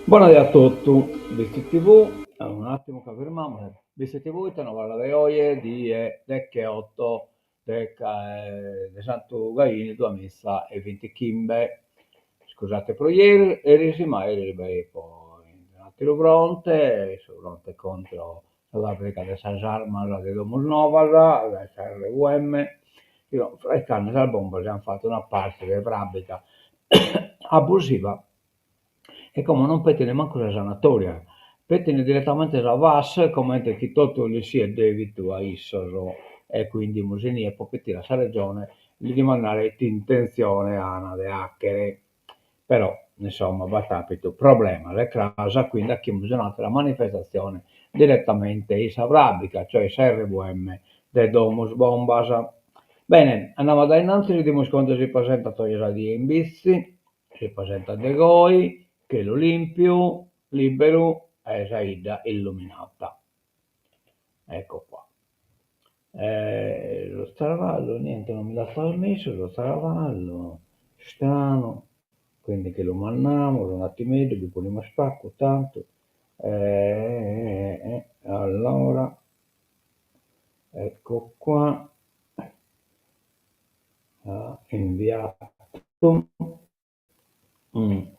Buonasera a tutti, visto TV, un attimo che fermiamo, visto TV, te ne parla di oggi, di Decche 8, di Santo Gaini, due messa e 20 chimbe, scusate per ieri, ma ieri poi un attimo fronte, su fronte contro la fabbrica di San Sarma, di Domus Novas, la SRUM, io, fra i canne dal bombo ci hanno fatto una parte di fabbrica abusiva e come non petine manco la sanatoria, petine direttamente la VAS, come che tutto gli sia debito a Issoso e quindi Musini e poi petire la regione gli dimandare intenzione a una de hackere. Però, insomma, va capito, problema, le causa, quindi a chi bisogna la manifestazione direttamente in Savrabica, cioè SRVM de Domus Bombas. Bene, andiamo da innanzi, vediamo quando si presenta Togliera di Imbizzi, si presenta De Goi, che l'Olimpio, Libero e Saida Illuminata. Ecco qua. Lo Staravallo, niente, non mi l'ha trasmesso, lo Staravallo, strano, quindi che lo mandiamo, un attimino, vi poniamo spacco tanto. Allora, ecco qua, ha inviato. Mm.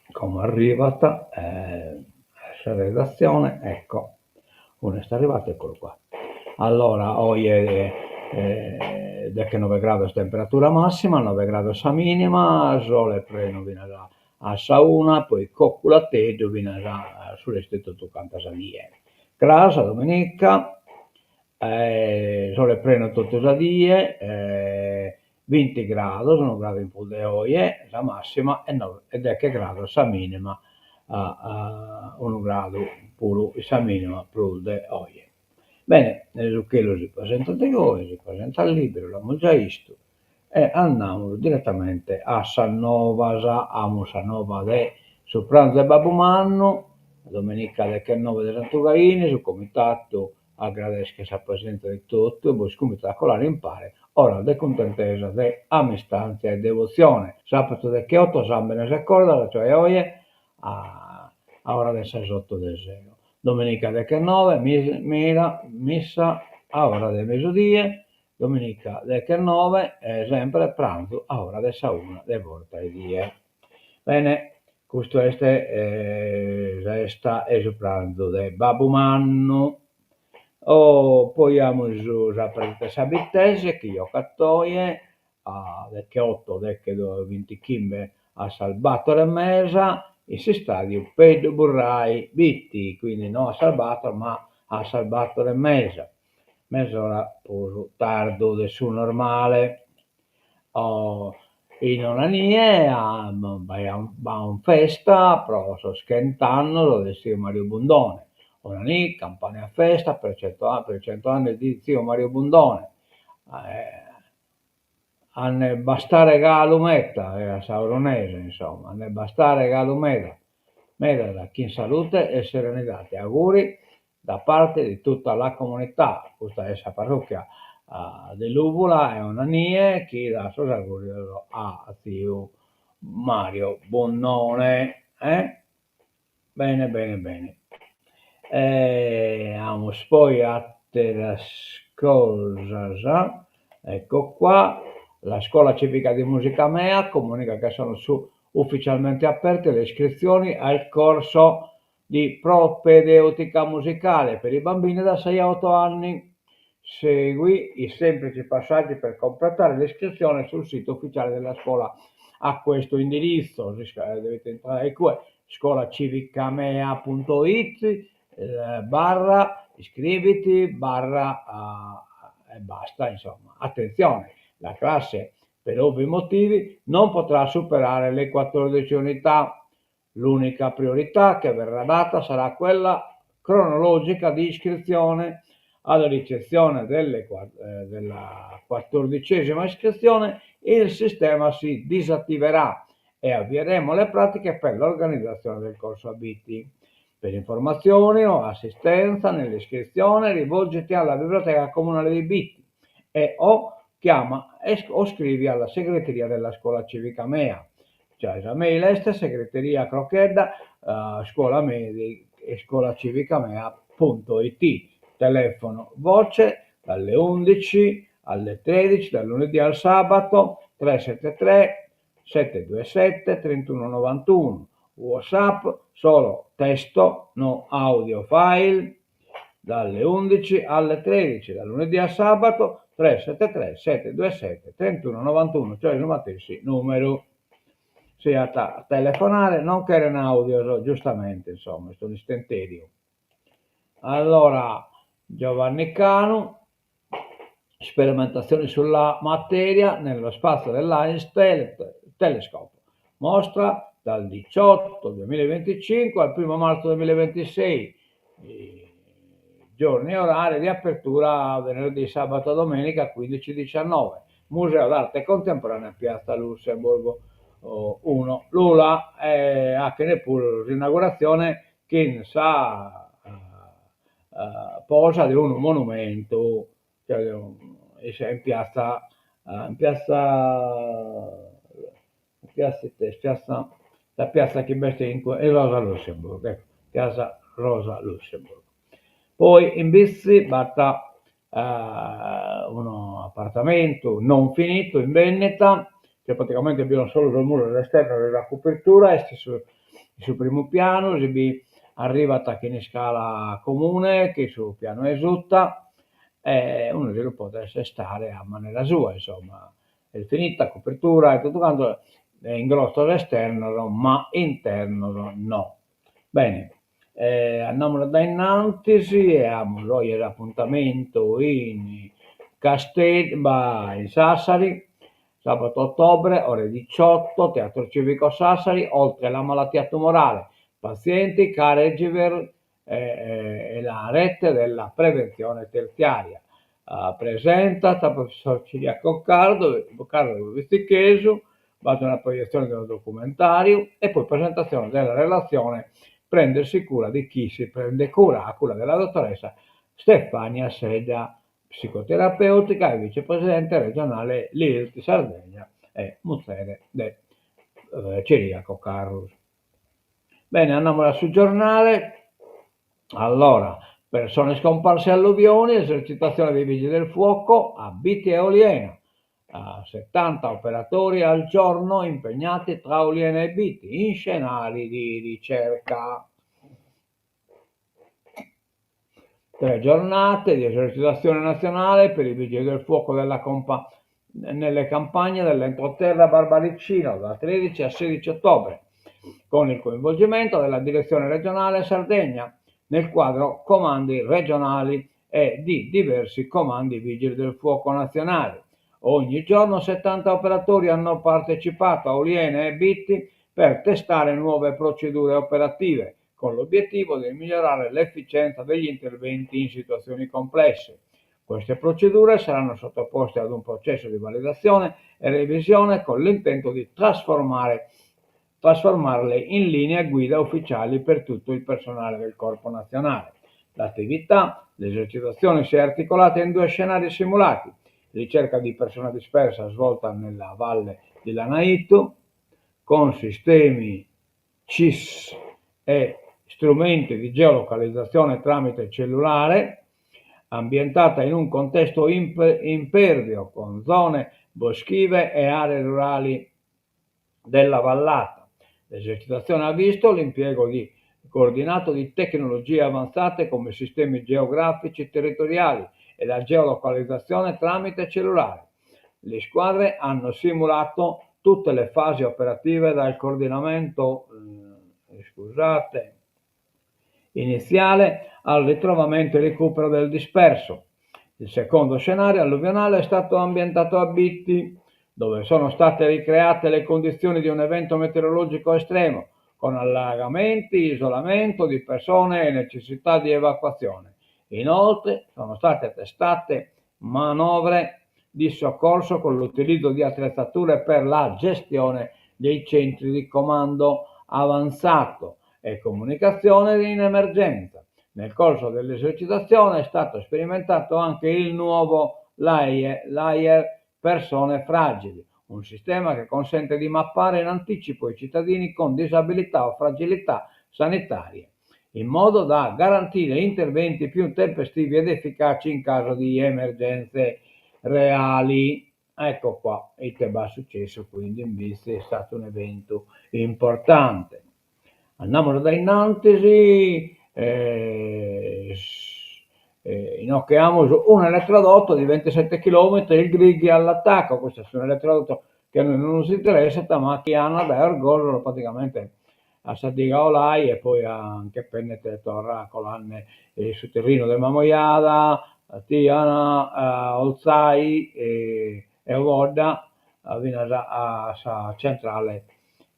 Come è arrivata questa redazione, ecco, uno sta arrivato, eccolo qua. Allora, oggi che 9 gradi temperatura massima, 9 gradi sa minima, sole preno viene a sauna, poi coccula tedio viene sull'istituto Cantasalie. Grasa, domenica, sole preno tutte le die, 20 gradi, sono gradi in Puglia oggi, la massima ed è che grado sa minima a 1 grado pure sa minima Prude oggi. Bene, su quello si presenta di oggi, si presenta il libro, l'abbiamo già visto, e andiamo direttamente a Sannovasa, a Musanova de su pranzo di Babumanno, domenica alle 9 di Santugaini, sul comitato agradezco la presenza di tutti, voi comitato a colare impare, ora de contentesa, de amistanza e devozione. Sabato de che 8 San Bene si accorda, cioè oggi, a ora del 6 del 6. Domenica de che 9, missa a ora del mezzodì, domenica de che 9, sempre pranzo a ora del 1 de volta e die. Bene, questo resta il pranzo del Babumanno. Poi abbiamo la partita sabittese che io cattoie, a che 8, che 20 chimbe a Salvatore e Mesa, in si stadio Pedro Burrai Bitti, quindi non a Salvatore ma a Salvatore e Mesa. Mezz'ora pure tardo del suo normale. Oh, in onanie va un festa, però sto schentando lo del zio Mario Bundone. Onanì, campane a festa per 100 anni di zio Mario Bundone. Ne bastare Galumetta, era sauronese insomma, ne bastare Galumeda. Meda da chi in salute e serenità. Auguri da parte di tutta la comunità, questa è la parrocchia dell'Uvola e Onanie, chi dà suo auguri a zio Mario Bonnone. Bene, bene, bene. Abbiamo poi altre cose, ecco qua, la scuola civica di musica MEA comunica che sono ufficialmente aperte le iscrizioni al corso di propedeutica musicale per i bambini da 6 a 8 anni. Segui i semplici passaggi per completare l'iscrizione sul sito ufficiale della scuola a questo indirizzo. Dovete entrare qui, scolacivicamea.it barra iscriviti barra e basta, insomma. Attenzione, la classe per ovvi motivi non potrà superare le 14 unità. L'unica priorità che verrà data sarà quella cronologica di iscrizione. Alla ricezione della 14ª iscrizione il sistema si disattiverà e avvieremo le pratiche per l'organizzazione del corso ABITI. Per informazioni o assistenza nell'iscrizione rivolgiti alla biblioteca comunale di Bitti o chiama o scrivi alla segreteria della scuola civica MEA. cioè la mail est segreteria crocchedda scuola media e scuola civica mea.it, telefono voce dalle 11 alle 13, dal lunedì al sabato, 373 727 3191, WhatsApp solo testo, no audio file, dalle 11 alle 13, dal lunedì al sabato, 373 727 3191, cioè il matessi numero. Sia a telefonare, non che era in audio, giustamente, insomma, sto di stenterio. Allora, Giovanni Canu, sperimentazioni sulla materia nello spazio dell'Einstein Telescope. Mostra dal 18 2025 al 1 marzo 2026. Giorni e orari di apertura venerdì, sabato, domenica 15-19. Museo d'arte contemporanea, Piazza Lussemburgo 1. Lula anche neppure l'inaugurazione che sa posa di un monumento, cioè in piazza la piazza che bestinque è Rosa Luxemburg, ecco, piazza Rosa Luxemburg. Poi in Bizzi batta un appartamento non finito in Venneta, che praticamente abbiamo solo il muro all'esterno della copertura, e sul primo piano si arriva in scala comune, che sul piano esutta, e uno si può stare a maniera sua, insomma, è finita copertura e tutto quanto, è ingrosso all'esterno, ma interno no. Bene. Andiamo da innanzi e abbiamo l'appuntamento in in Sassari, sabato ottobre, ore 18, Teatro Civico Sassari, oltre alla malattia tumorale, pazienti, caregiver e la rete della prevenzione terziaria. Presenta il professor Ciriaco Carlo Vistichesu, base una proiezione del documentario e poi presentazione della relazione prendersi cura di chi si prende cura, a cura della dottoressa Stefania Seda, psicoterapeutica e vicepresidente regionale LILT di Sardegna e Muzzere de Ciriaco Carlos. Bene, andiamo sul giornale. Allora, persone scomparse alluvioni, esercitazione dei vigili del fuoco a Biti e Oliena. 70 operatori al giorno impegnati tra Oliena e Biti in scenari di ricerca. 3 giornate di esercitazione nazionale per i vigili del fuoco nelle campagne dell'entroterra Barbaricino dal 13 al 16 ottobre, con il coinvolgimento della direzione regionale Sardegna nel quadro comandi regionali e di diversi comandi vigili del fuoco nazionali. Ogni giorno 70 operatori hanno partecipato a Oliena e Bitti per testare nuove procedure operative, con l'obiettivo di migliorare l'efficienza degli interventi in situazioni complesse. Queste procedure saranno sottoposte ad un processo di validazione e revisione con l'intento di trasformarle in linee guida ufficiali per tutto il personale del Corpo Nazionale. L'attività, l'esercitazione si è articolata in 2 scenari simulati: ricerca di persona dispersa svolta nella valle di Lanaitu con sistemi CIS e strumenti di geolocalizzazione tramite cellulare, ambientata in un contesto impervio con zone boschive e aree rurali della vallata. L'esercitazione ha visto l'impiego coordinato di tecnologie avanzate come sistemi geografici territoriali e la geolocalizzazione tramite cellulare. Le squadre hanno simulato tutte le fasi operative dal coordinamento iniziale al ritrovamento e recupero del disperso. Il secondo scenario alluvionale è stato ambientato a Bitti, dove sono state ricreate le condizioni di un evento meteorologico estremo, con allagamenti, isolamento di persone e necessità di evacuazione. Inoltre sono state testate manovre di soccorso con l'utilizzo di attrezzature per la gestione dei centri di comando avanzato e comunicazione in emergenza. Nel corso dell'esercitazione è stato sperimentato anche il nuovo layer persone fragili, un sistema che consente di mappare in anticipo i cittadini con disabilità o fragilità sanitarie, in modo da garantire interventi più tempestivi ed efficaci in caso di emergenze reali. Ecco qua il che va successo, quindi in Visti è stato un evento importante. Andiamo da innanzi, inocchiamo un elettrodotto di 27 km, il Grighi all'attacco. Questo è un elettrodotto che a noi non ci interessa, ma chi hanno da Ergollo praticamente a Sadiga Olai e poi anche Pennete Torra Colanne sul terreno del Mamoiada, a Tiana, a Olzai e Vodda, a centrale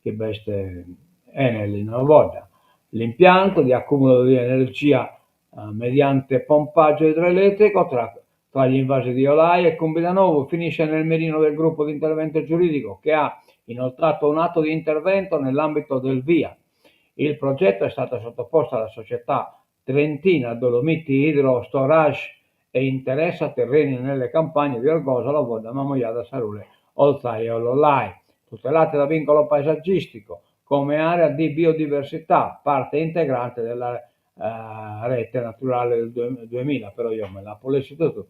che veste Enel in Vodda. L'impianto di accumulo di energia mediante pompaggio idroelettrico tra gli invasi di Olai e Cumbidanovo finisce nel mirino del gruppo di intervento giuridico che ha inoltrato un atto di intervento nell'ambito del VIA. Il progetto è stato sottoposto alla società Trentina Dolomiti Hydro Storage e interessa terreni nelle campagne di Orgosolo, Vodda, Mamoiada, Sarule, Olzai e Ololai, tutelate da vincolo paesaggistico come area di biodiversità, parte integrante della rete naturale del 2000, però io me l'ha pollecito tu.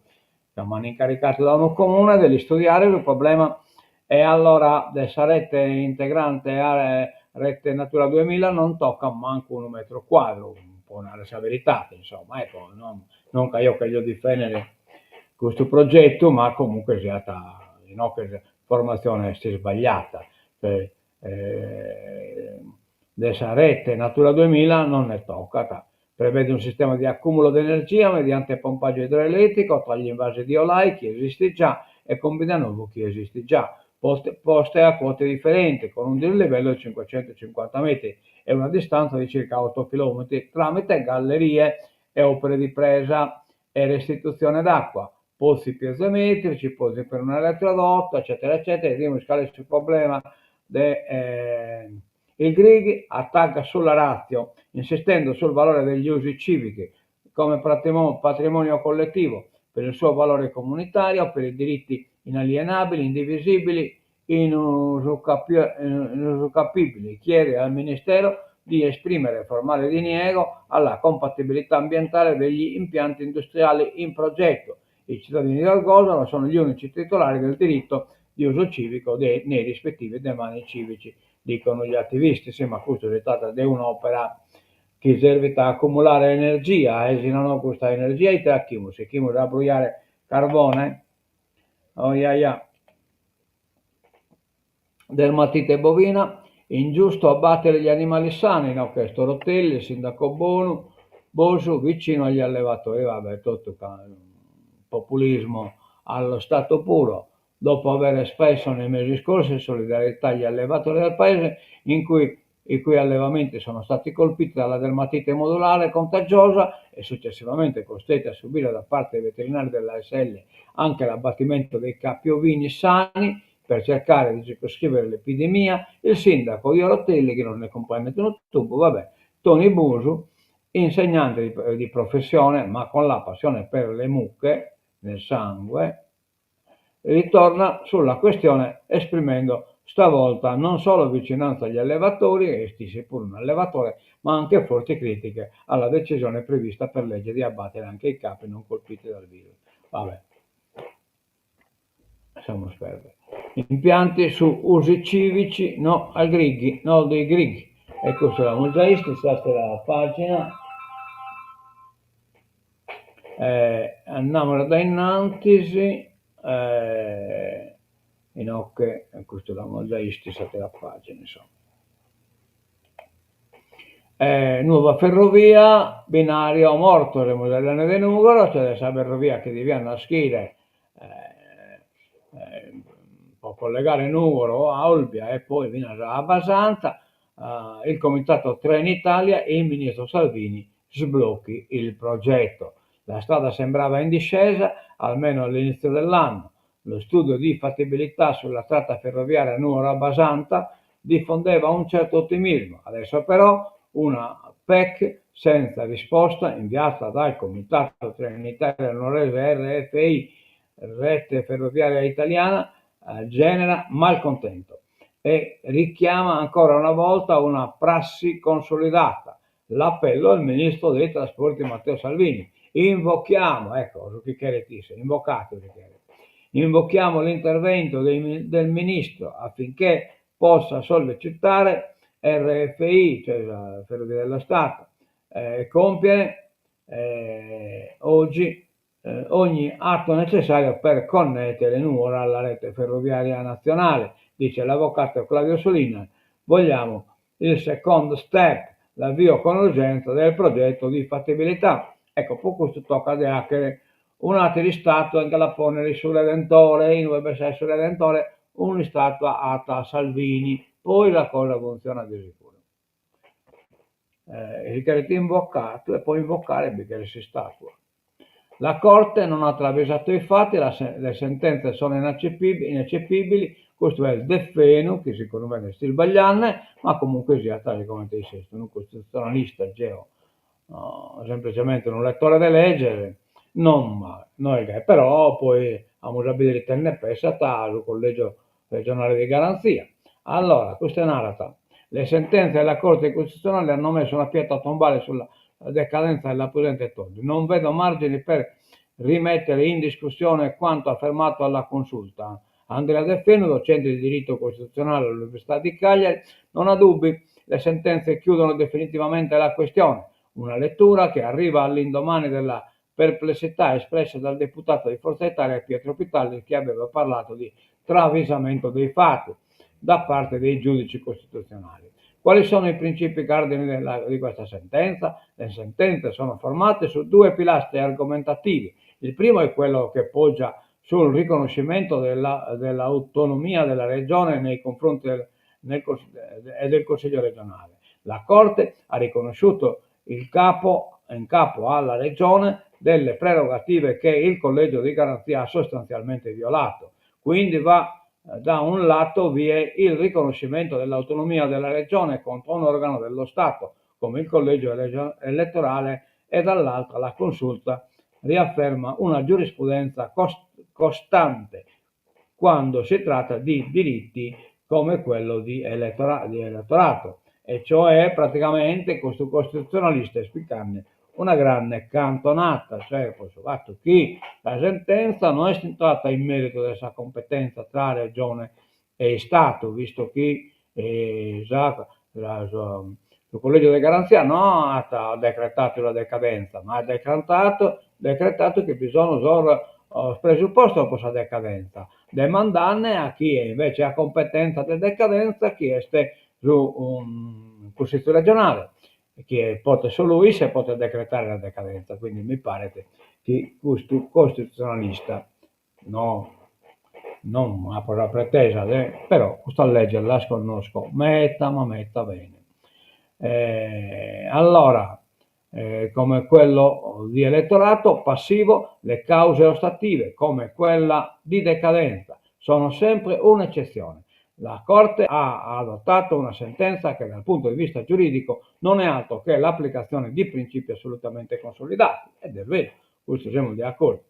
Siamo incaricati da uno comune di studiare il problema e allora questa rete integrante rete Natura 2000 non tocca manco un metro quadro, un po' una verità, insomma, ecco, non che io voglio difendere questo progetto, ma comunque sia no, che formazione sia sbagliata. Questa rete Natura 2000 non ne tocca. Prevede un sistema di accumulo di energia mediante pompaggio idroelettrico tra gli invasi di Olai, che esiste già, e Combidanovo, che esiste già, poste a quote differenti, con un dislivello di 550 metri e una distanza di circa 8 km, tramite gallerie e opere di presa e restituzione d'acqua, pozzi piezometrici, pozzi per un elettrodotto, eccetera, eccetera. Vediamo sul problema il Grighi attacca sulla ratio, insistendo sul valore degli usi civici come patrimonio collettivo, per il suo valore comunitario, per i diritti inalienabili, indivisibili, inusucappibili. Chiede al Ministero di esprimere formale diniego alla compatibilità ambientale degli impianti industriali in progetto. I cittadini di Orgosolo sono gli unici titolari del diritto di uso civico nei rispettivi demani civici, dicono gli attivisti. Sì, ma questo si tratta di un'opera che serve a accumulare energia, e se non ho questa energia i tracchiamo, se chiamo da bruciare carbone, dermatite bovina, ingiusto abbattere gli animali sani, no? Questo Rotelli, il sindaco Bosu, vicino agli allevatori, vabbè, tutto populismo allo stato puro, dopo aver espresso nei mesi scorsi solidarietà agli allevatori del paese, i cui allevamenti sono stati colpiti dalla dermatite modulare contagiosa e successivamente costretti a subire da parte dei veterinari dell'ASL anche l'abbattimento dei capi ovini sani per cercare di circoscrivere l'epidemia, il sindaco di Orotelli, che non ne comprende un tubo, Tony Busu, insegnante di professione, ma con la passione per le mucche nel sangue, ritorna sulla questione esprimendo stavolta non solo vicinanza agli allevatori, esti seppur un allevatore, ma anche forti critiche alla decisione prevista per legge di abbattere anche i capi non colpiti dal virus. Vabbè, siamo sperti. Impianti su usi civici, no al Grighi, no dei Grighi. E questo l'abbiamo già visto, questa è la pagina. Andiamo da innanzi. Inocche, questo l'abbiamo già visto, state la pagina, insomma. Nuova ferrovia, binario morto, le Modellane di Nugolo, cioè questa ferrovia che devia nascere può collegare Nugolo a Olbia e poi fino a Basanta. Il comitato Trenitalia e il ministro Salvini sblocchi il progetto. La strada sembrava in discesa, almeno all'inizio dell'anno. Lo studio di fattibilità sulla tratta ferroviaria Nuoro-Basanta diffondeva un certo ottimismo. Adesso però una PEC senza risposta inviata dal Comitato Trenitalia Nuorese RFI, Rete Ferroviaria Italiana, genera malcontento e richiama ancora una volta una prassi consolidata. L'appello al ministro dei trasporti Matteo Salvini. Invochiamo, ecco, invochiamo l'intervento del ministro affinché possa sollecitare RFI, cioè la Ferrovia dello Stato, compiere oggi ogni atto necessario per connettere Nuoro alla rete ferroviaria nazionale, dice l'avvocato Claudio Solina. Vogliamo il secondo step, l'avvio con urgenza del progetto di fattibilità. Ecco, per questo tocca anche un atto di Stato anche la ponere sul Redentore, in dovrebbe essere sul Redentore una statua a Salvini, poi la cosa funziona di sicuro. Il che invoccato e poi invocare il bicchiere si statua. La Corte non ha travisato i fatti, le sentenze sono ineccepibili, questo è il defeno, che secondo me è sbagliare, ma comunque sia, tale come ti sei, un costituzionalista, semplicemente un lettore di legge, non male, però poi abbiamo già di tenere pensata al collegio regionale di garanzia. Allora, questa è narrata. Le sentenze della Corte Costituzionale hanno messo una pietra tombale sulla decadenza della presente Todi. Non vedo margini per rimettere in discussione quanto affermato alla consulta. Andrea De Feno, docente di diritto costituzionale all'Università di Cagliari, non ha dubbi, le sentenze chiudono definitivamente la questione. Una lettura che arriva all'indomani della perplessità espressa dal deputato di Forza Italia Pietro Pitalli, che aveva parlato di travisamento dei fatti da parte dei giudici costituzionali. Quali sono i principi cardini di questa sentenza? Le sentenze sono formate su due pilastri argomentativi. Il primo è quello che poggia sul riconoscimento dell'autonomia della regione nei confronti del Consiglio regionale. La Corte ha riconosciuto in capo alla regione delle prerogative che il collegio di garanzia ha sostanzialmente violato. Quindi da un lato vi è il riconoscimento dell'autonomia della regione contro un organo dello Stato come il collegio elettorale e dall'altro la consulta riafferma una giurisprudenza costante quando si tratta di diritti come quello di elettorato, e cioè praticamente questo costituzionalista spiegando una grande cantonata, cioè fatto che la sentenza non è entrata in merito della sua competenza tra regione e Stato, visto che il collegio di garanzia non ha decretato la decadenza, ma ha decretato che bisogna presupposto questa decadenza, demandando a chi invece ha competenza di decadenza, chi è su un consiglio regionale, che solo lui si può decretare la decadenza. Quindi mi pare che questo costituzionalista non ha la pretesa, però questa legge la sconosco, metta bene. Allora, come quello di elettorato passivo, le cause ostative, come quella di decadenza, sono sempre un'eccezione. La Corte ha adottato una sentenza che dal punto di vista giuridico non è altro che l'applicazione di principi assolutamente consolidati, ed è vero, questo siamo di accordo.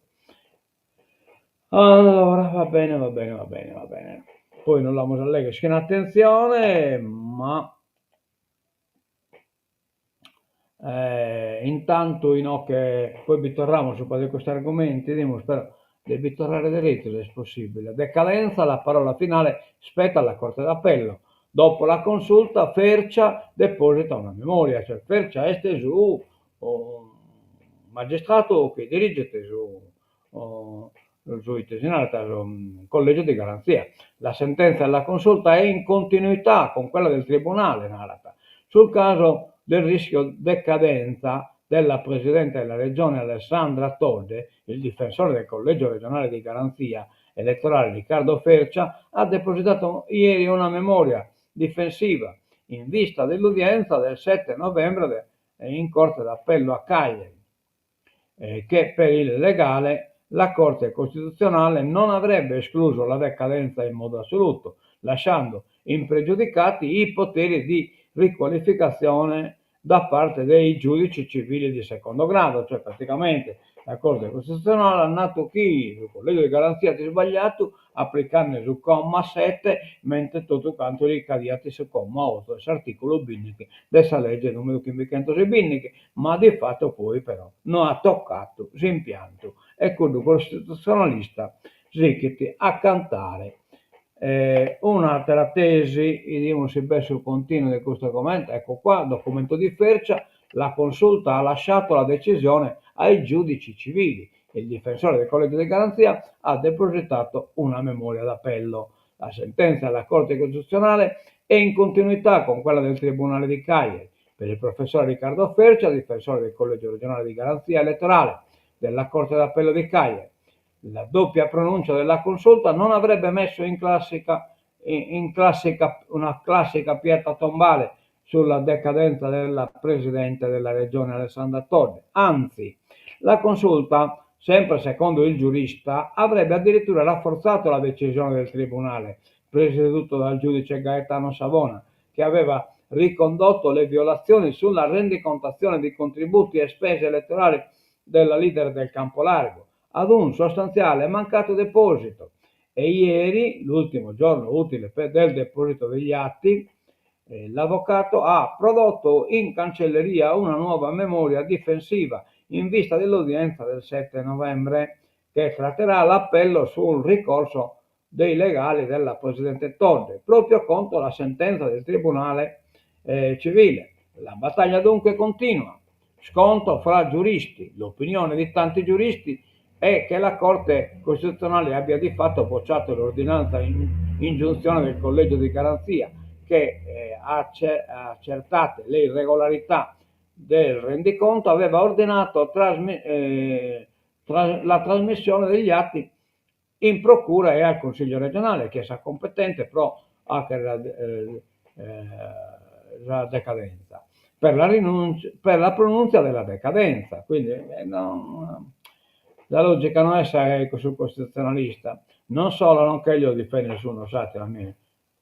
Allora, va bene. Poi non vamos a leggere in attenzione, ma intanto che poi ritorniamo su questi argomenti, però devi tornare diritto se è possibile. Decadenza, la parola finale spetta alla Corte d'Appello. Dopo la consulta, Fercia deposita una memoria, cioè Fercia è su magistrato che dirige su collegio di garanzia. La sentenza della consulta è in continuità con quella del tribunale narrata. Sul caso del rischio decadenza della Presidente della Regione Alessandra Todde, il difensore del collegio regionale di garanzia elettorale Riccardo Fercia ha depositato ieri una memoria difensiva in vista dell'udienza del 7 novembre in Corte d'Appello a Cagliari, che per il legale la Corte Costituzionale non avrebbe escluso la decadenza in modo assoluto, lasciando impregiudicati i poteri di riqualificazione da parte dei giudici civili di secondo grado, cioè praticamente la Corte Costituzionale ha nato chi, il collegio di garanzia ti sbagliato, applicando sul comma 7, mentre tutto quanto ricadiate sul comma 8, l'articolo binniche dessa legge numero 500 binniche, ma di fatto poi però non ha toccato l'impianto e quello costituzionalista si a cantare. Un'altra tesi, vediamo se sul continuo di questo documento, ecco qua, documento di Fercia, la consulta ha lasciato la decisione ai giudici civili. Il difensore del collegio di garanzia ha depositato una memoria d'appello. La sentenza della Corte Costituzionale è in continuità con quella del Tribunale di Cagliari. Per il professor Riccardo Fercia, difensore del collegio regionale di garanzia elettorale della Corte d'Appello di Cagliari, la doppia pronuncia della consulta non avrebbe messo una classica pietra tombale sulla decadenza della presidente della regione Alessandra Todde. Anzi, la consulta, sempre secondo il giurista, avrebbe addirittura rafforzato la decisione del tribunale, presieduto dal giudice Gaetano Savona, che aveva ricondotto le violazioni sulla rendicontazione di contributi e spese elettorali della leader del Campo Largo ad un sostanziale mancato deposito. E ieri, l'ultimo giorno utile del deposito degli atti, l'avvocato ha prodotto in cancelleria una nuova memoria difensiva in vista dell'udienza del 7 novembre che tratterà l'appello sul ricorso dei legali della presidente Todde proprio contro la sentenza del tribunale civile. La battaglia dunque continua, scontro fra giuristi. L'opinione di tanti giuristi è che la Corte Costituzionale abbia di fatto bocciato l'ordinanza in ingiunzione del collegio di garanzia che accertate le irregolarità del rendiconto aveva ordinato la trasmissione degli atti in procura e al Consiglio regionale, che sia competente però anche la decadenza, per la pronuncia della decadenza. Quindi la logica non è sul costituzionalista, non solo non che io difende nessuno, sapete la mia,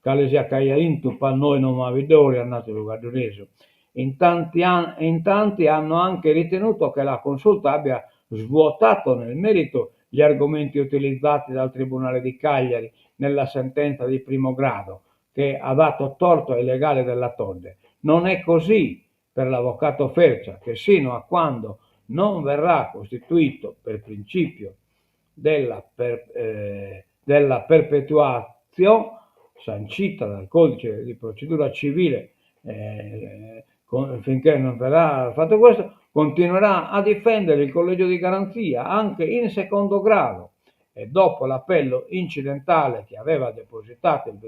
Calesia Caia Intupa, noi non avidori, andate a Guardoneso. In tanti hanno anche ritenuto che la consulta abbia svuotato nel merito gli argomenti utilizzati dal Tribunale di Cagliari nella sentenza di primo grado, che ha dato torto ai legali della Todde. Non è così per l'avvocato Fercia, che sino a quando non verrà costituito per principio della perpetuatio sancita dal codice di procedura civile, finché non verrà fatto questo, continuerà a difendere il collegio di garanzia anche in secondo grado e dopo l'appello incidentale che aveva depositato il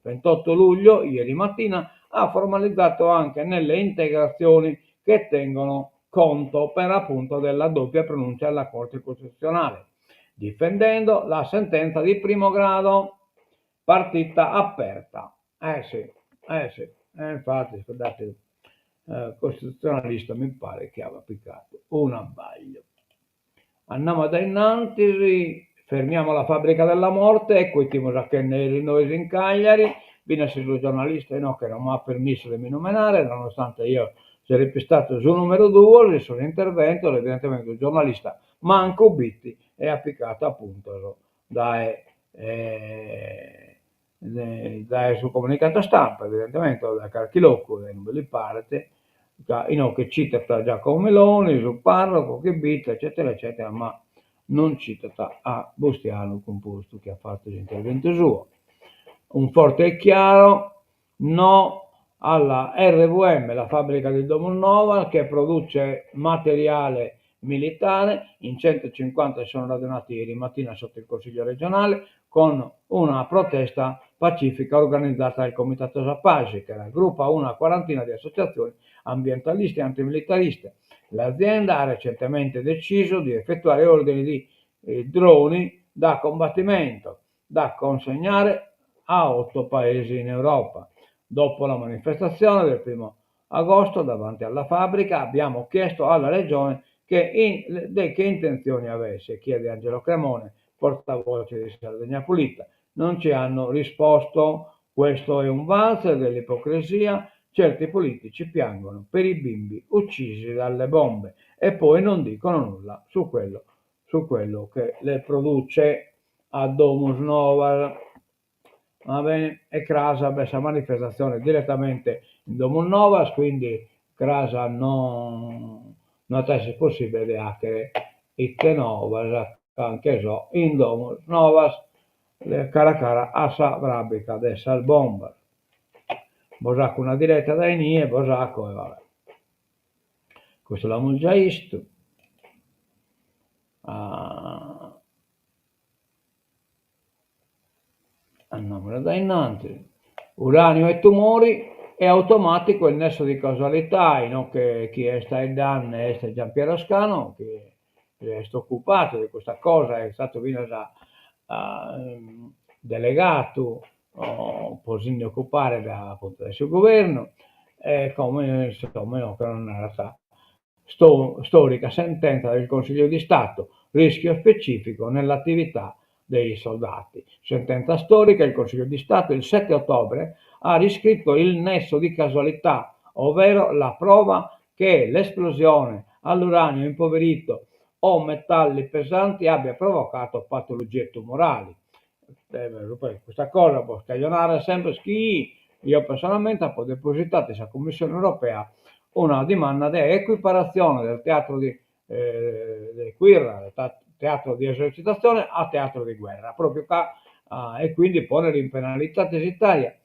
28 luglio, ieri mattina, ha formalizzato anche nelle integrazioni che tengono conto per appunto della doppia pronuncia della Corte Costituzionale, difendendo la sentenza di primo grado, partita aperta. Infatti, scusate, costituzionalista mi pare che aveva piccato un abbaglio. Andiamo da innanzi, fermiamo la fabbrica della morte, ecco i timos a che noi in Cagliari, viene il giornalista no, che non mi ha permesso di mi nominare, nonostante io sarebbe stato sul numero 2, il suo intervento, evidentemente il giornalista manco bitti e appiccato appunto dai sul comunicato stampa, evidentemente da Carchilocco, non ve li parte, che cita Giacomo Meloni, sul parroco, che bita, eccetera, eccetera, ma non cita a Bustiano Composto che ha fatto l'intervento suo. Un forte e chiaro no alla RVM, la fabbrica di Domonova, che produce materiale militare. In 150 sono radunati ieri mattina sotto il Consiglio regionale con una protesta pacifica organizzata dal Comitato Sapagi, che raggruppa una quarantina di associazioni ambientaliste e antimilitariste. L'azienda ha recentemente deciso di effettuare ordini di droni da combattimento da consegnare a 8 paesi in Europa. Dopo la manifestazione del 1 agosto davanti alla fabbrica abbiamo chiesto alla Regione che intenzioni avesse, chiede Angelo Cremone, portavoce di Sardegna Pulita. Non ci hanno risposto, questo è un valzer dell'ipocrisia, certi politici piangono per i bimbi uccisi dalle bombe e poi non dicono nulla su quello che le produce. a Domus Nova, va bene, e Crasa questa manifestazione direttamente in Domus Nova, quindi Crasa non è possibile anche Itte Novas, anche so, in Domus Novas, cara cara assa vrabica adesso al bomber. Bosacco una diretta dai nie, Bosacco e vabbè. Questo l'abbiamo già visto. Andiamo da innanzi. Uranio e tumori è automatico il nesso di causalità, non che chi è sta in danne è Giampiero Ascano, che è occupato di questa cosa, è stato già delegato così occupare appunto del suo governo, come insomma no, che non era stata storica sentenza del Consiglio di Stato, rischio specifico nell'attività dei soldati. Sentenza storica, il Consiglio di Stato il 7 ottobre ha riscritto il nesso di causalità, ovvero la prova che l'esplosione all'uranio impoverito o metalli pesanti abbia provocato patologie tumorali. Questa cosa può scaglionare sempre chi. Io personalmente ho depositato alla Commissione europea una domanda di equiparazione del teatro di guerra, teatro di esercitazione a teatro di guerra, proprio qua, e quindi ponere in penalità d'Italia.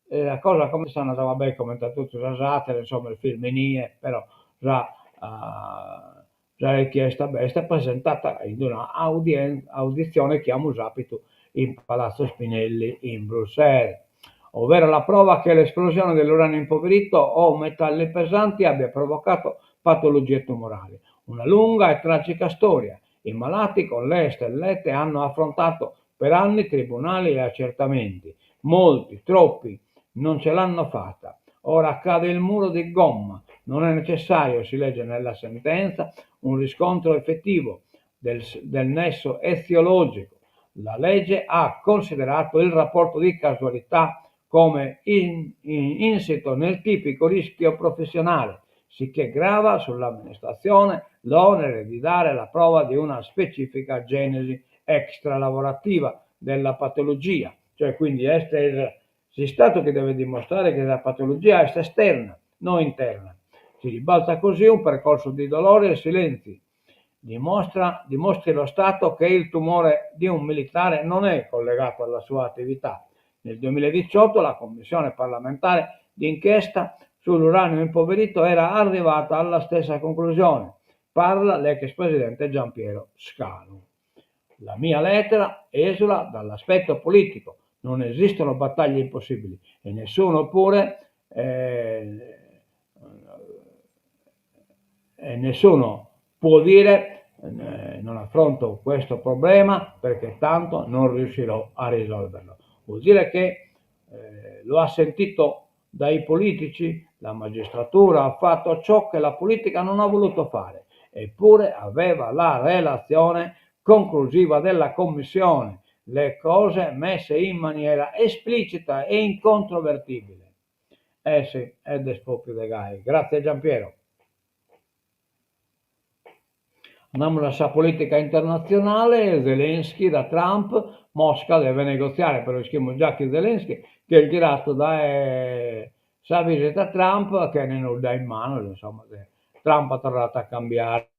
La cosa come stanno andando bene, commentato tutto Zatere, insomma il film nie, però già richiesta è presentata in una audizione che abbiamo usato in Palazzo Spinelli in Bruxelles, ovvero la prova che l'esplosione dell'uranio impoverito o metalli pesanti abbia provocato patologie tumorali. Una lunga e tragica storia. I malati con le stellette hanno affrontato per anni tribunali e accertamenti. Molti, troppi, non ce l'hanno fatta. Ora cade il muro di gomma. Non è necessario, si legge nella sentenza, un riscontro effettivo del nesso eziologico. La legge ha considerato il rapporto di casualità come insito nel tipico rischio professionale, sicché grava sull'amministrazione l'onere di dare la prova di una specifica genesi extralavorativa della patologia, cioè quindi si è stato che deve dimostrare che la patologia è esterna, non interna. Si ribalta così un percorso di dolore e silenzi. Dimostri lo Stato che il tumore di un militare non è collegato alla sua attività. Nel 2018 la Commissione parlamentare d'inchiesta sull'uranio impoverito era arrivata alla stessa conclusione. Parla l'ex presidente Giampiero Scanu. La mia lettera esula dall'aspetto politico. Non esistono battaglie impossibili e nessuno nessuno può dire non affronto questo problema perché tanto non riuscirò a risolverlo. Vuol dire che lo ha sentito dai politici, la magistratura ha fatto ciò che la politica non ha voluto fare, eppure aveva la relazione conclusiva della commissione, le cose messe in maniera esplicita e incontrovertibile. Sì, ed è proprio de gai. Grazie Giampiero. Andiamo alla politica internazionale, Zelensky da Trump, Mosca deve negoziare, però scrivo già che Zelensky, che è il girato da sa visita Trump che ne non dà in mano, insomma, Trump ha tornato a cambiare